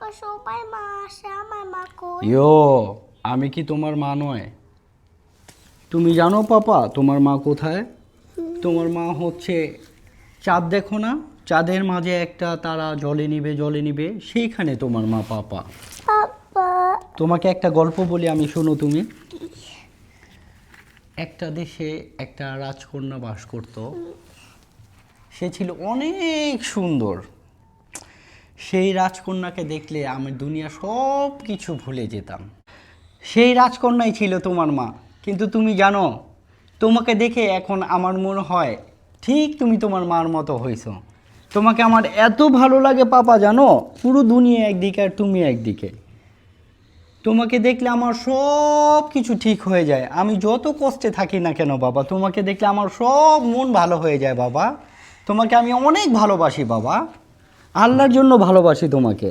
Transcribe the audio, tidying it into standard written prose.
পাপা সবাই মা আসে, আমার মা কই? ইয়ো, আমি কি তোমার মা নয়? তুমি জানো পাপা তোমার মা কোথায়? তোমার মা হচ্ছে চাঁদ, দেখো না, চাঁদের মাঝে একটা তারা জলে নিবে সেইখানে তোমার মা পাপা। পাপা তোমাকে একটা গল্প বলি আমি, শোনো তুমি। একটা দেশে একটা রাজকন্যা বাস করত। সে ছিল অনেক সুন্দর। সেই রাজকন্যাকে দেখলে আমি দুনিয়া সব কিছু ভুলে যেতাম। সেই রাজকন্যাই ছিল তোমার মা। কিন্তু তুমি জানো, তোমাকে দেখে এখন আমার মনে হয় ঠিক তুমি তোমার মার মতো হয়েছো। তোমাকে আমার এত ভালো লাগে পাপা, জানো, পুরো দুনিয়া একদিকে আর তুমি একদিকে। তোমাকে দেখলে আমার সব কিছু ঠিক হয়ে যায়। আমি যত কষ্টে থাকি না কেন বাবা, তোমাকে দেখলে আমার সব মন ভালো হয়ে যায় বাবা। তোমাকে আমি অনেক ভালোবাসি বাবা, আল্লাহর জন্য ভালোবাসি তোমাকে।